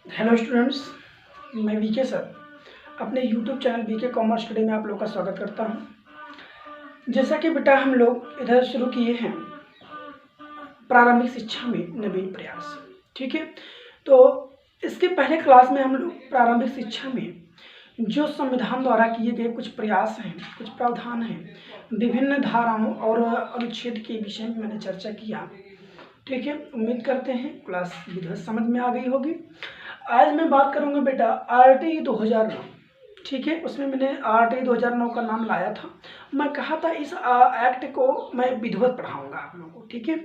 Hello students, मैं V K sir अपने YouTube channel V K commerce study में आप लोग का स्वागत करता हूं। जैसा कि बेटा हम लोग इधर शुरू किए हैं प्रारंभिक शिक्षा में नवीन प्रयास, ठीक है। तो इसके पहले क्लास में हम लोग प्रारंभिक शिक्षा में जो संविधान द्वारा किए गए कुछ प्रयास हैं, कुछ प्रावधान हैं, विभिन्न धाराओं और अनुच्छेद के विषय में मैंने चर्चा किया, ठीक है। उम्मीद करते हैं क्लास विधिवत समझ में आ गई होगी। आज मैं बात करूंगा बेटा आरटीई 2009, ठीक है। उसमें मैंने आरटीई 2009 का नाम लाया था। मैं कहा था इस एक्ट को मैं विधिवत पढ़ाऊंगा आप लोगों को, ठीक है,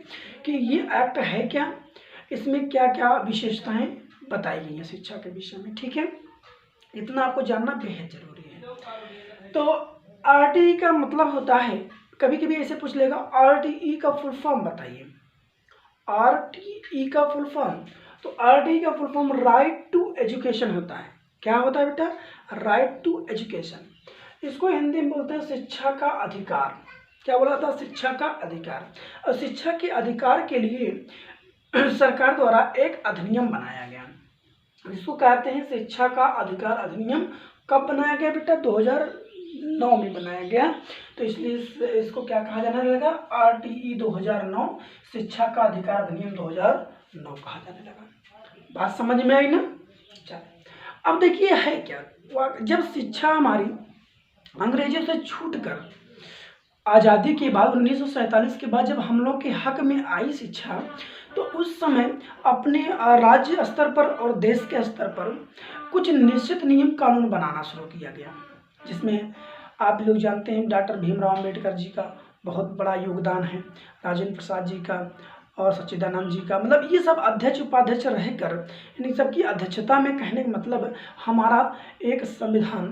कि ये एक्ट है क्या, इसमें क्या क्या विशेषताएं बताई गई हैं शिक्षा के विषय में, ठीक है। इतना आपको जानना बेहद जरूरी है। तो आरटीई का मतलब होता है, कभी कभी ऐसे पूछ लेगा आरटीई का फुल फॉर्म बताइए। आरटीई का फुल फॉर्म, तो आरटीई का full form right to education होता है। क्या होता है बेटा? Right to education. इसको हिंदी में बोलते हैं शिक्षा का अधिकार। क्या बोला था? शिक्षा का अधिकार। और शिक्षा के अधिकार के लिए सरकार द्वारा एक अधिनियम बनाया गया, इसको कहते हैं शिक्षा का अधिकार अधिनियम। कब बनाया गया बेटा? 2009 में बनाया गया। तो इसलिए इसको क्या कहा जाने लगा? आरटीई 2009, शिक्षा का अधिकार अधिनियम 2009 कहा जाने लगा। बात समझ में आई ना? चलिए अब देखिए है क्या, जब शिक्षा हमारी अंग्रेजों से छूटकर आज़ादी के बाद 1947 के बाद जब हम लोग के हक में आई शिक्षा, तो उस समय अपने राज्य स्तर पर और देश के स्तर पर कुछ निश्चित नियम कानून बनाना शुरू किया गया, जिसमें आप लोग जानते हैं डॉक्टर भीमराव अम्बेडकर जी का बहुत बड़ा योगदान है, राजेंद्र प्रसाद जी का और सच्चिदानंद जी का। मतलब ये सब अध्यक्ष उपाध्यक्ष रहकर इन सब की अध्यक्षता में, कहने का मतलब हमारा एक संविधान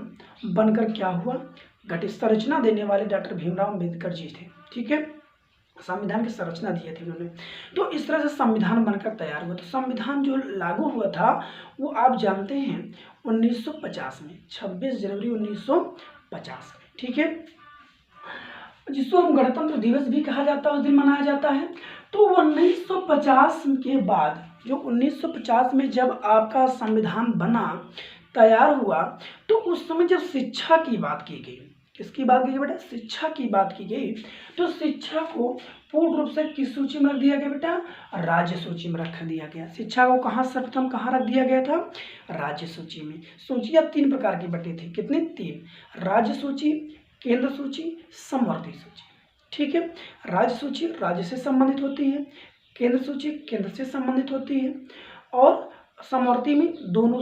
बनकर क्या हुआ, घटित संरचना देने वाले डॉक्टर भीमराव अम्बेडकर जी थे, ठीक है। संविधान की संरचना दिए थे उन्होंने। तो इस तरह से संविधान बनकर तैयार हुआ। तो संविधान जो लागू हुआ था वो आप जानते हैं 1950 में, 26 जनवरी 1950 में, ठीक है, जिसको हम गणतंत्र दिवस भी कहा जाता है, उस दिन मनाया जाता है। तो 1950 के बाद, जो 1950 में जब आपका संविधान बना, तैयार हुआ, तो उस समय जब शिक्षा की बात की गई, किसकी बात की गई बेटा? शिक्षा की बात की गई। तो शिक्षा को पूर्ण रूप से किस सूची में रख दिया गया बेटा? राज्य सूची में रख दिया गया। शिक्षा को कहाँ सर्वप्रथम कहाँ रख दिया गया था? राज्य सूची में। सूचियाँ 3 प्रकार की बटी थी, कितनी? 3। राज्य सूची, केंद्र सूची, समवर्ती सूची, ठीक है। राज्य सूची राज्य से संबंधित होती है, केंद्र सूची केंद्र से संबंधित होती है, और समवर्ती में दोनों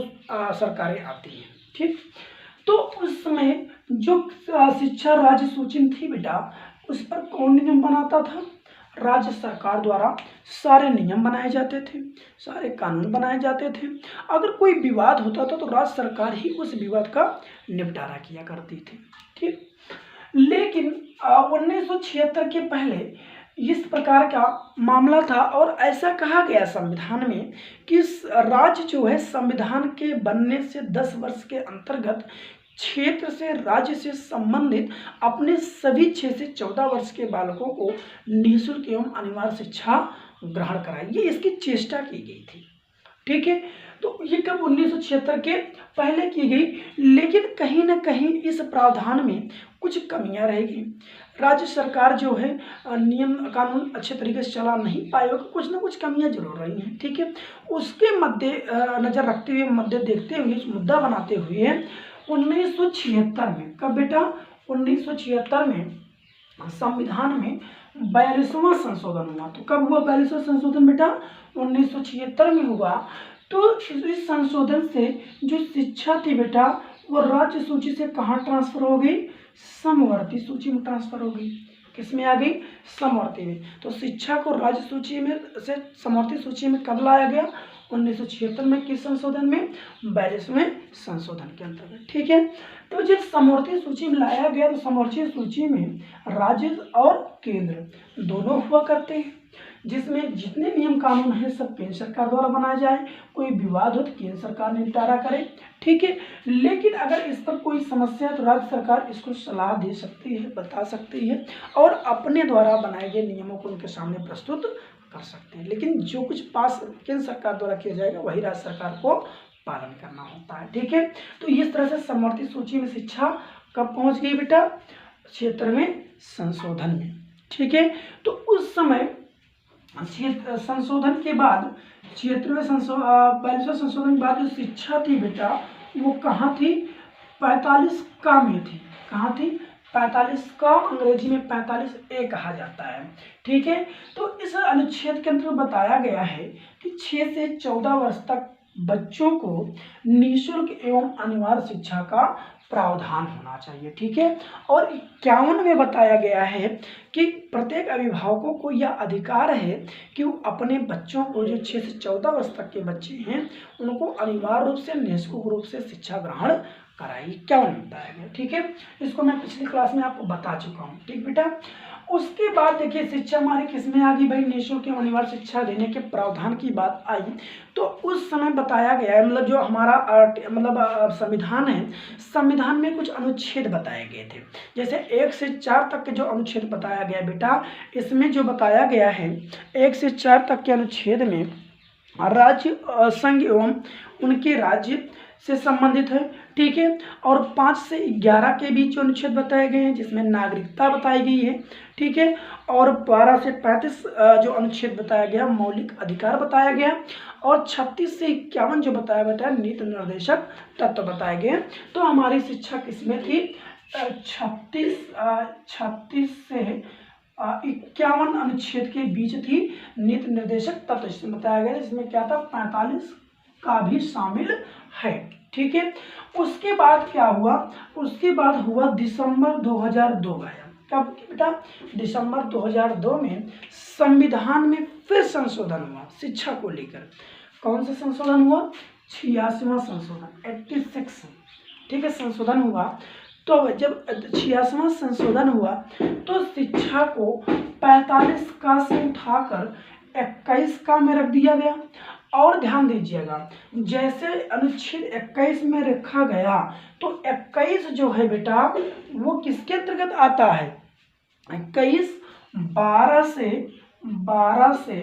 सरकारें आती हैं, ठीक। तो उस समय जो शिक्षा राज्य सूची में थी बेटा, उस पर कौन नियम बनाता था? राज्य सरकार द्वारा सारे नियम बनाए जाते थे, सारे कानून बनाए जाते थे। अगर कोई विवाद होता था तो राज्य सरकार ही उस विवाद का निपटारा किया करती थी, ठीक। लेकिन 1976 के पहले इस प्रकार का मामला था, और ऐसा कहा गया संविधान में कि राज्य जो है संविधान के बनने से 10 वर्ष के अंतर्गत क्षेत्र से, राज्य से संबंधित अपने सभी 6 से 14 वर्ष के बालकों को निःशुल्क एवं अनिवार्य शिक्षा ग्रहण कराई। ये इसकी चेष्टा की गई थी, ठीक है। तो ये कब? 1976 के पहले की गई। लेकिन कहीं ना कहीं इस प्रावधान में कुछ कमियां रहेगी। राज्य सरकार जो है नियम कानून अच्छे तरीके से चला नहीं पाए, कुछ ना कुछ कमियां जरूर रही हैं, ठीक है। उसके मद्दे नजर रखते हुए, मद्दे देखते हुए, इस मुद्दा बनाते हुए 1976 में, कब बेटा? 1976 में संविधान में 42वां संशोधन हुआ। तो कब हुआ 42वां संशोधन बेटा? 1976 में हुआ। तो इस संशोधन से जो शिक्षा थी बेटा, वो राज्य सूची से कहाँ ट्रांसफर हो गई? समवर्ती सूची में ट्रांसफर हो गई। किसमें आ गई? समवर्ती में। तो शिक्षा को राज्य सूची में से समवर्ती सूची में कब लाया गया? 1976 में। किस संशोधन में? 42वें संशोधन के अंतर्गत, ठीक है। तो जब समवर्ती सूची में लाया गया, तो समवर्ती सूची में राज्य और केंद्र दोनों हुआ करते हैं, जिसमें जितने नियम कानून हैं सब केंद्र सरकार द्वारा बनाया जाए। कोई विवाद हो तो केंद्र सरकार निपटारा करे, ठीक है। लेकिन अगर इस पर कोई समस्या है तो राज्य सरकार इसको सलाह दे सकती है, बता सकती है, और अपने द्वारा बनाए गए नियमों को उनके सामने प्रस्तुत कर सकते हैं। लेकिन जो कुछ पास केंद्र सरकार द्वारा किया जाएगा वही राज्य सरकार को पालन करना होता है। ठीक है, तो इस तरह से समवर्ती सूची में शिक्षा कब पहुंच गई बेटा? 76वें संशोधन में। ठीक है, तो उस समय संशोधन के बाद 76वें 42वें संशोधन के बाद जो शिक्षा थी बेटा वो कहाँ थी? 45 का में थी। कहाँ थी? 45 का, अंग्रेजी में 45A कहा जाता है। ठीक है, तो इस अनुच्छेद के अंतर्गत बताया गया है कि 6 से 14 वर्ष तक बच्चों को निःशुल्क एवं अनिवार्य शिक्षा का प्रावधान होना चाहिए। ठीक है, और 51 में बताया गया है कि प्रत्येक अभिभावकों को यह अधिकार है कि वो अपने बच्चों को, जो 6 से 14 वर्ष तक के बच्चे हैं, उनको अनिवार्य रूप से निःशुल्क रूप से शिक्षा ग्रहण कराई। 51 में बताया गया। ठीक है, इसको मैं पिछली क्लास में आपको बता चुका हूँ। ठीक बेटा, उसके बाद देखिए शिक्षा हमारी किसमें आ गई भाई? निःशुल्क एवं अनिवार्य शिक्षा देने के प्रावधान की बात आई तो उस समय बताया गया है, मतलब जो हमारा संविधान है, संविधान में कुछ अनुच्छेद बताए गए थे। जैसे 1 से 4 तक के जो अनुच्छेद बताया गया बेटा, इसमें जो बताया गया है 1 से 4 तक के अनुच्छेद में राज्य, संघ एवं उनके राज्य से संबंधित है। ठीक है, और 5 से 11 के बीच जो अनुच्छेद बताए गए हैं जिसमें नागरिकता बताई गई है। ठीक है, और 12 से 35 जो अनुच्छेद बताया गया मौलिक अधिकार बताया गया, और 36 से 51 जो बताया बेटा नीति निर्देशक तत्व बताए गए। तो हमारी शिक्षा किसमें थी? 36 से 51 अनुच्छेद के बीच थी नीति निर्देशक तत्व, जिसमें बताया गया, जिसमें क्या था? 45 का भी शामिल है। ठीक है, उसके बाद क्या हुआ? उसके बाद हुआ दिसंबर 2002 आया। कब बेटा? दिसंबर 2002 में संविधान में फिर संशोधन हुआ शिक्षा को लेकर। कौन सा संशोधन हुआ? 86वां संशोधन, 86। ठीक है, संशोधन हुआ। तो जब 86वां संशोधन हुआ तो शिक्षा को 45 का से उठाकर 21 का में रख दिया गया। और ध्यान दीजिएगा, जैसे अनुच्छेद 21 में रखा गया तो 21 जो है बेटा वो किसके अंतर्गत आता है? 21 12 से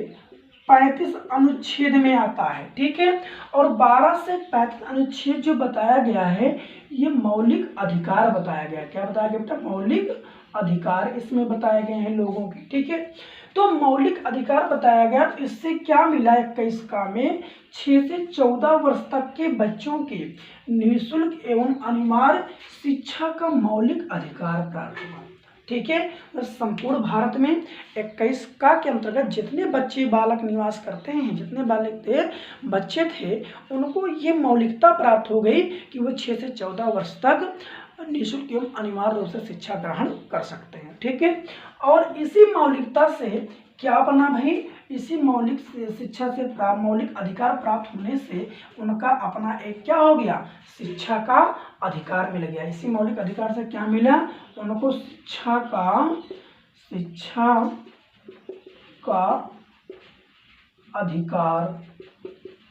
35 अनुच्छेद में आता है। ठीक है, और 12 से 35 अनुच्छेद जो बताया गया है ये मौलिक अधिकार बताया गया। क्या बताया गया बेटा? मौलिक अधिकार इसमें बताए गए हैं लोगों के। ठीक है, तो मौलिक अधिकार बताया गया, तो इससे क्या मिला? 21 का में 6 से 14 वर्ष तक के बच्चों के निःशुल्क एवं अनिवार्य शिक्षा का मौलिक अधिकार प्राप्त हुआ। ठीक है, तो संपूर्ण भारत में 21 का के अंतर्गत जितने बच्चे बालक निवास करते हैं, जितने बालक थे, बच्चे थे, उनको ये मौलिकता प्राप्त हो गई कि वो 6 से 14 वर्ष तक निःशुल्क एवं अनिवार्य रूप से शिक्षा ग्रहण कर सकते हैं। ठीक है, और इसी मौलिकता से क्या बना भाई? इसी मौलिक शिक्षा से मौलिक अधिकार प्राप्त होने से उनका अपना एक क्या हो गया? शिक्षा का अधिकार मिल गया। इसी मौलिक अधिकार से क्या मिला? उनको शिक्षा का अधिकार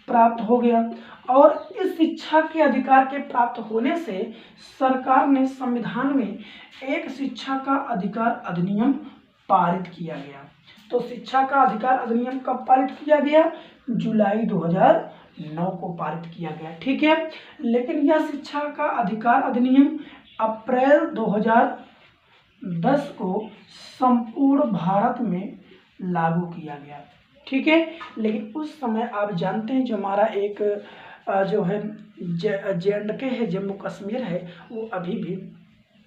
प्राप्त हो गया। और इस शिक्षा के अधिकार के प्राप्त होने से सरकार ने संविधान में एक शिक्षा का अधिकार अधिनियम पारित किया गया। तो शिक्षा का अधिकार अधिनियम कब पारित किया गया? जुलाई 2009 को पारित किया गया। ठीक है, लेकिन यह शिक्षा का अधिकार अधिनियम अप्रैल 2010 को संपूर्ण भारत में लागू किया गया। ठीक है, लेकिन उस समय आप जानते हैं जो हमारा एक जो है J&K है, जम्मू कश्मीर है, वो अभी भी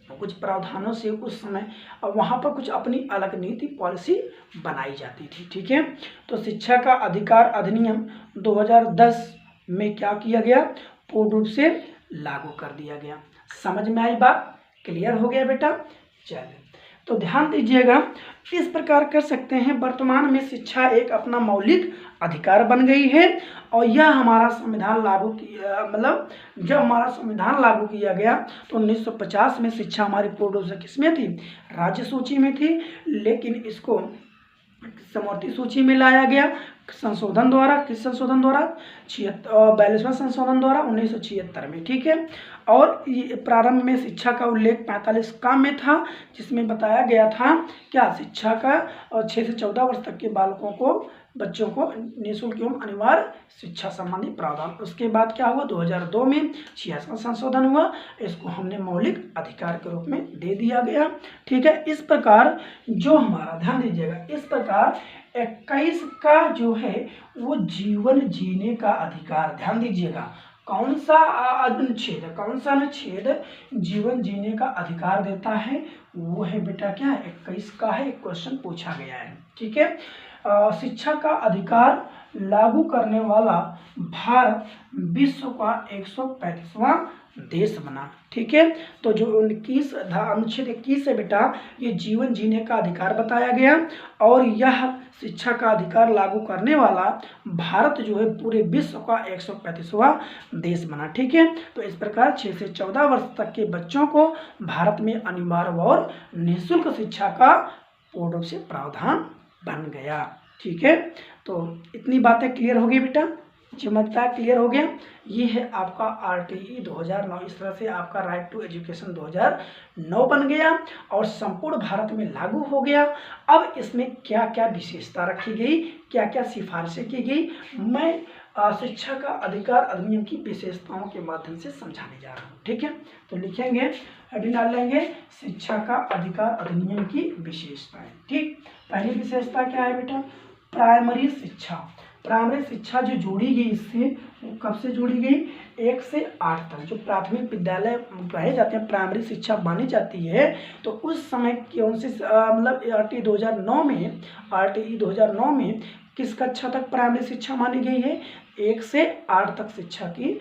कुछ प्रावधानों से उस समय वहाँ पर कुछ अपनी अलग नीति पॉलिसी बनाई जाती थी। ठीक है, तो शिक्षा का अधिकार अधिनियम 2010 में क्या किया गया? पूर्ण रूप से लागू कर दिया गया। समझ में आई बात? क्लियर हो गया बेटा? चलिए, तो ध्यान दीजिएगा, इस प्रकार कर सकते हैं। वर्तमान में शिक्षा एक अपना मौलिक अधिकार बन गई है और यह हमारा संविधान लागू किया, मतलब जब हमारा संविधान लागू किया गया तो 1950 में शिक्षा हमारी पूर्ण रूप से किसमें थी? राज्य सूची में थी, लेकिन इसको समवर्ती सूची में लाया गया संशोधन द्वारा। किस संशोधन द्वारा? 42वां संशोधन द्वारा 1976 में। ठीक है, और ये प्रारंभ में शिक्षा का उल्लेख 45 का में था, जिसमें बताया गया था क्या? शिक्षा का 6 से 14 वर्ष तक के बालकों को बच्चों को निःशुल्क एवं अनिवार्य शिक्षा संबंधी प्रावधान। उसके बाद क्या हुआ, 2002 में 66वां संशोधन हुआ, इसको हमने मौलिक अधिकार के रूप में दे दिया गया। ठीक है, इस प्रकार जो हमारा, ध्यान दीजिएगा, इस प्रकार 21 का जो है वो जीवन जीने का अधिकार, ध्यान दीजिएगा, कौन सा अनुच्छेद, कौन सा अनुच्छेद जीवन जीने का अधिकार देता है, वो है बेटा क्या, 21 का है, एक क्वेश्चन पूछा गया है। ठीक है, शिक्षा का अधिकार लागू करने वाला भारत विश्व का 135वां देश बना। ठीक है, तो जो 21 अनुच्छेद 21 है बेटा, ये जीवन जीने का अधिकार बताया गया, और यह शिक्षा का अधिकार लागू करने वाला भारत जो है पूरे विश्व का 135वां देश बना। ठीक है, तो इस प्रकार 6 से 14 वर्ष तक के बच्चों को भारत में अनिवार्य और निःशुल्क शिक्षा का पूर्ण रूप से प्रावधान बन गया। ठीक है, तो इतनी बातें क्लियर हो गई बेटा, चमकता क्लियर हो गया। ये है आपका RTE 2009, इस तरह से आपका राइट टू एजुकेशन 2009 बन गया और संपूर्ण भारत में लागू हो गया। अब इसमें क्या क्या विशेषता रखी गई, क्या क्या सिफारिशें की गई, मैं शिक्षा का अधिकार अधिनियम की विशेषताओं के माध्यम से समझाने जा रहा हूँ। ठीक है, तो लिखेंगे, अभी डाल लेंगे शिक्षा का अधिकार अधिनियम की विशेषताएं। ठीक, पहली विशेषता क्या है बेटा, प्राइमरी शिक्षा। प्राइमरी शिक्षा जो जोड़ी गई इससे, वो कब से जोड़ी गई, 1 से 8 तक जो प्राथमिक विद्यालय कहे जाते हैं, प्राइमरी शिक्षा मानी जाती है। तो उस समय कौन सी मतलब RTE 2009 में किस कक्षा तक प्राइमरी शिक्षा मानी गई है, 1 से 8 तक शिक्षा की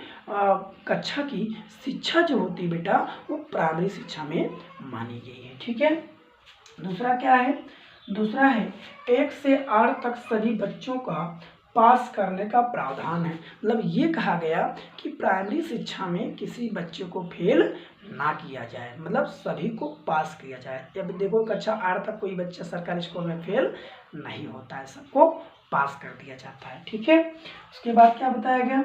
कक्षा की शिक्षा जो होती है बेटा, वो प्राइमरी शिक्षा में मानी गई है। ठीक है, दूसरा क्या है, दूसरा है 1 से 8 तक सभी बच्चों का पास करने का प्रावधान है। मतलब ये कहा गया कि प्राइमरी शिक्षा में किसी बच्चे को फेल ना किया जाए, मतलब सभी को पास किया जाए। अब देखो कक्षा 8 तक कोई बच्चा सरकारी स्कूल में फेल नहीं होता है, सबको पास कर दिया जाता है। ठीक है, उसके बाद क्या बताया गया,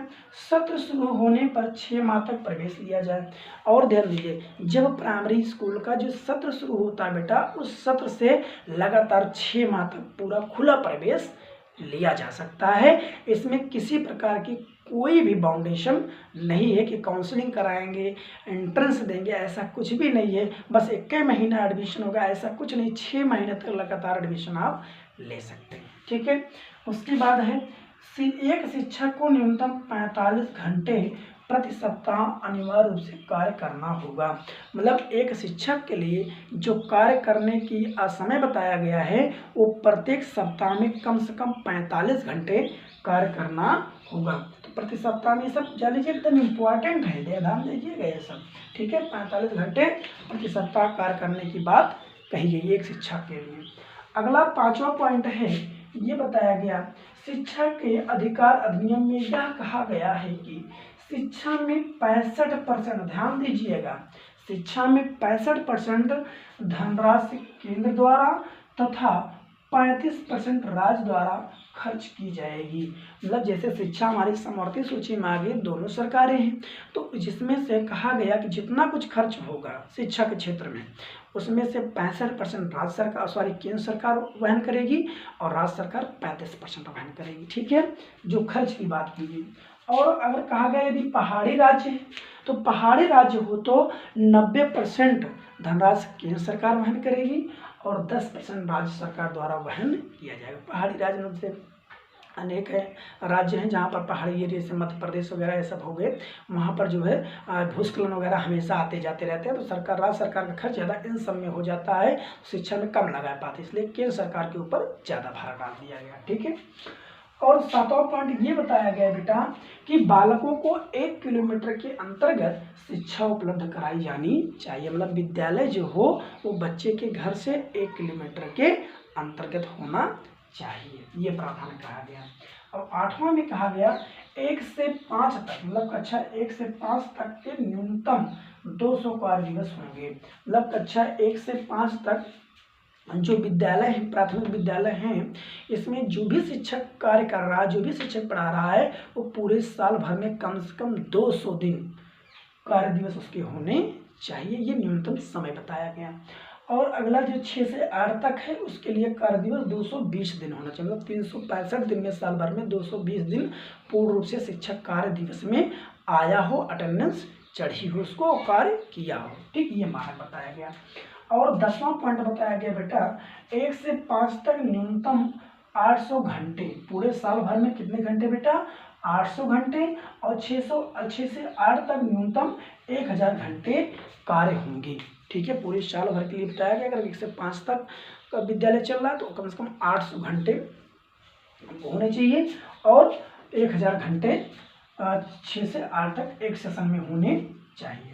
सत्र शुरू होने पर 6 माह तक प्रवेश लिया जाए। और ध्यान दीजिए, जब प्राइमरी स्कूल का जो सत्र शुरू होता है बेटा, उस सत्र से लगातार 6 माह तक पूरा खुला प्रवेश लिया जा सकता है। इसमें किसी प्रकार की कोई भी बाउंडेशन नहीं है कि काउंसलिंग कराएंगे, एंट्रेंस देंगे, ऐसा कुछ भी नहीं है। बस 1 महीना एडमिशन होगा, ऐसा कुछ नहीं, 6 महीने तक लगातार एडमिशन आप ले सकते हैं। ठीक है, उसके बाद है एक शिक्षक को न्यूनतम 45 घंटे प्रति सप्ताह अनिवार्य रूप से कार्य करना होगा। मतलब एक शिक्षक के लिए जो कार्य करने की समय बताया गया है, वो प्रत्येक सप्ताह में कम से कम 45 घंटे कार्य करना होगा। तो प्रति सप्ताह में सब जान लीजिए, एकदम इम्पोर्टेंट है, ध्यान दीजिएगा ये सब। ठीक है, 45 घंटे प्रति सप्ताह कार्य करने की बात कही गई एक शिक्षक के लिए। अगला 5वां पॉइंट है, ये बताया गया शिक्षा के अधिकार अधिनियम में यह कहा गया है कि शिक्षा में 65%, ध्यान दीजिएगा, शिक्षा में 65% धनराशि केंद्र द्वारा तथा 35% राज्य द्वारा खर्च की जाएगी। मतलब जैसे शिक्षा हमारी समवर्ती सूची में आगे दोनों सरकारें हैं, तो जिसमें से कहा गया कि जितना कुछ खर्च होगा शिक्षा के क्षेत्र में, उसमें से 65% राज्य सरकार केंद्र सरकार वहन करेगी और राज्य सरकार 35% वहन करेगी। ठीक है, जो खर्च की बात की गई। और अगर कहा गया यदि पहाड़ी राज्य है, तो पहाड़ी राज्य हो तो 90% धनराशि केंद्र सरकार वहन करेगी और 10% राज्य सरकार द्वारा वहन किया जाएगा। पहाड़ी राज्य में से अनेक है राज्य हैं जहाँ पर पहाड़ी एरिया, जैसे मध्य प्रदेश वगैरह ये सब हो गए, वहाँ पर जो है भूस्खलन वगैरह हमेशा आते जाते रहते हैं, तो सरकार, राज्य सरकार का खर्च ज़्यादा इन सब में हो जाता है, शिक्षा में कम लगा पाते, इसलिए केंद्र सरकार के ऊपर ज़्यादा भार डाल दिया गया। ठीक है, और 7वां पॉइंट ये बताया गया बेटा कि बालकों को 1 किलोमीटर के अंतर्गत शिक्षा उपलब्ध कराई जानी चाहिए। मतलब विद्यालय जो हो वो बच्चे के घर से 1 किलोमीटर के अंतर्गत होना चाहिए, ये प्रावधान कहा गया। और 8वां में कहा गया 1 से 5 तक, मतलब कक्षा 1 से 5 तक के न्यूनतम 200 कार्य दिवस होंगे। मतलब कक्षा 1 से 5 तक जो विद्यालय हैं, प्राथमिक विद्यालय हैं, इसमें जो भी शिक्षक कार्य कर रहा है, जो भी शिक्षक पढ़ा रहा है, वो पूरे साल भर में कम से कम 200 दिन कार्य दिवस उसके होने चाहिए, ये न्यूनतम समय बताया गया। और अगला जो 6 से 8 तक है उसके लिए कार्य दिवस 220 दिन होना चाहिए, मतलब 365 दिन में साल भर में 220 दिन पूर्ण रूप से शिक्षक कार्य दिवस में आया हो, अटेंडेंस चढ़ी हो, उसको कार्य किया हो। ठीक, ये मानक बताया गया। और 10वां पॉइंट बताया गया बेटा 1 से 5 तक न्यूनतम 800 घंटे, पूरे साल भर में कितने घंटे बेटा 800 घंटे, और 6 से 8 तक न्यूनतम 1000 घंटे कार्य होंगे। ठीक है, पूरे साल भर के लिए बताया गया। अगर 1 से 5 तक का विद्यालय चल रहा है तो कम से कम 800 घंटे होने चाहिए, और 1000 घंटे 6 से 8 तक एक सेशन में होने चाहिए।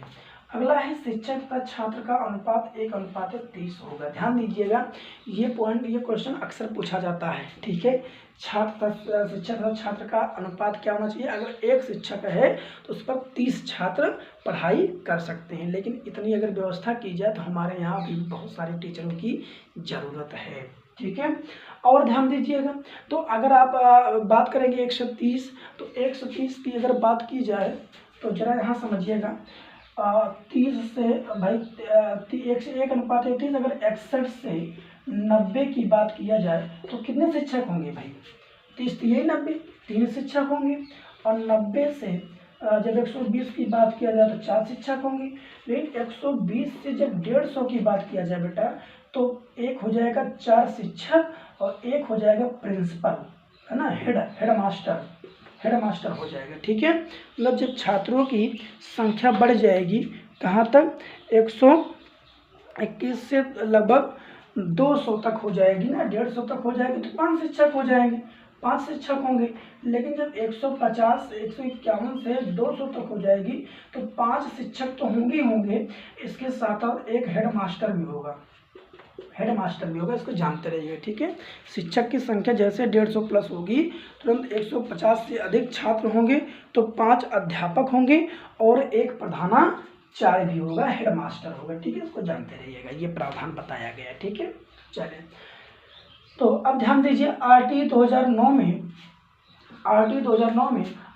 अगला है शिक्षक तथा छात्र का अनुपात 1:30 होगा। ध्यान दीजिएगा, ये पॉइंट, ये क्वेश्चन अक्सर पूछा जाता है। ठीक है, शिक्षक तथा छात्र का अनुपात क्या होना चाहिए। अगर एक शिक्षक है तो उस पर 30 छात्र पढ़ाई कर सकते हैं, लेकिन इतनी अगर व्यवस्था की जाए तो हमारे यहाँ भी बहुत सारे टीचरों की ज़रूरत है। ठीक है, और ध्यान दीजिएगा, तो अगर आप बात करेंगे 130, तो 130 की अगर बात की जाए तो जरा यहाँ समझिएगा, 30 से भाई 1:1:30, अगर 61 से 90 की बात किया जाए तो कितने शिक्षक होंगे भाई, 30 यही 90, 3 शिक्षक होंगे। और 90 से जब 120 की बात किया जाए तो 4 शिक्षक होंगे। लेकिन 120 से जब 150 की बात किया जाए बेटा तो एक हो जाएगा 4 शिक्षक और एक हो जाएगा प्रिंसिपल, है ना, हेड मास्टर हो जाएगा। ठीक है, मतलब जब छात्रों की संख्या बढ़ जाएगी कहाँ तक, 121 से लगभग 200 तक हो जाएगी ना, 150 तक हो जाएगी तो 5 शिक्षक हो जाएंगे, 5 शिक्षक होंगे। लेकिन जब 150 151 से 200 तक हो जाएगी तो 5 शिक्षक तो होंगे, इसके साथ और एक हेड मास्टर भी होगा, इसको जानते रहिए। ठीक है, शिक्षक की संख्या जैसे 150 प्लस होगी तुरंत 150 से अधिक छात्र होंगे तो 5 अध्यापक होंगे और एक प्रधानाचार्य भी होगा, हेड मास्टर होगा। ठीक है, इसको जानते रहिएगा, ये प्रावधान बताया गया है। ठीक है, चलिए, तो अब ध्यान दीजिए, आरटी 2009 में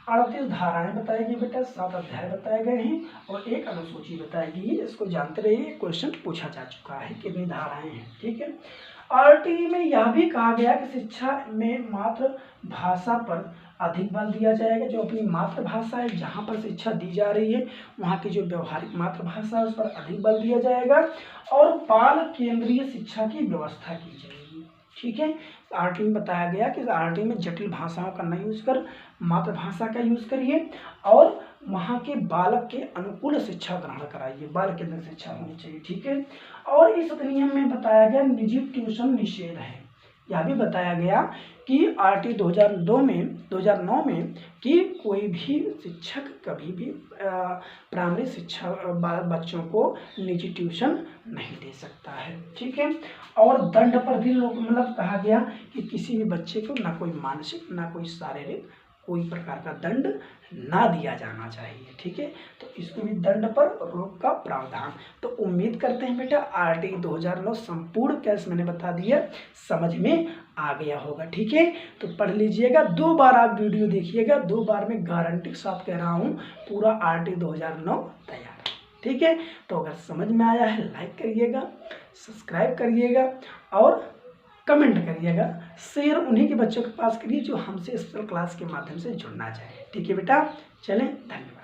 38 धाराएं बताई गई बेटा, 7 अध्याय बताए गए हैं और एक अनुसूची बताई गई है। इसको जानते रहिए, क्वेश्चन पूछा जा चुका है कितनी धाराएं हैं। ठीक है, आरटी में यह भी कहा गया कि शिक्षा में मातृभाषा पर अधिक बल दिया जाएगा। जो अपनी मातृभाषा है, जहाँ पर शिक्षा दी जा रही है वहाँ की जो व्यवहारिक मातृभाषा है उस पर अधिक बल दिया जाएगा और बाल केंद्रीय शिक्षा की व्यवस्था की जाएगी। ठीक है, आरटी में बताया गया कि आरटी में जटिल भाषाओं का न यूज कर मातृभाषा का यूज करिए और वहाँ के बालक के अनुकूल शिक्षा ग्रहण कराइए, बाल केंद्र शिक्षा होनी चाहिए। ठीक है, और इस अधिनियम में बताया गया निजी ट्यूशन निषेध है। यह भी बताया गया कि आरटी 2009 में कि कोई भी शिक्षक कभी भी प्राइमरी शिक्षा बच्चों को निजी ट्यूशन नहीं दे सकता है। ठीक है, और दंड पर भी मतलब कहा गया कि किसी भी बच्चे को ना कोई मानसिक ना कोई शारीरिक कोई प्रकार का दंड ना दिया जाना चाहिए। ठीक है, तो इसको भी दंड पर रोक का प्रावधान। तो उम्मीद करते हैं बेटा आरटी 2009 संपूर्ण कैसे मैंने बता दिया समझ में आ गया होगा। ठीक है, तो पढ़ लीजिएगा, 2 बार आप वीडियो देखिएगा, 2 बार में गारंटी के साथ कह रहा हूँ पूरा आरटी 2009 तैयार है। ठीक है, तो अगर समझ में आया है लाइक करिएगा, सब्सक्राइब करिएगा और कमेंट करिएगा, शेयर उन्हीं के बच्चों के पास करिए जो हमसे स्पेशल क्लास के माध्यम से जुड़ना चाहे। ठीक है बेटा, चलें, धन्यवाद।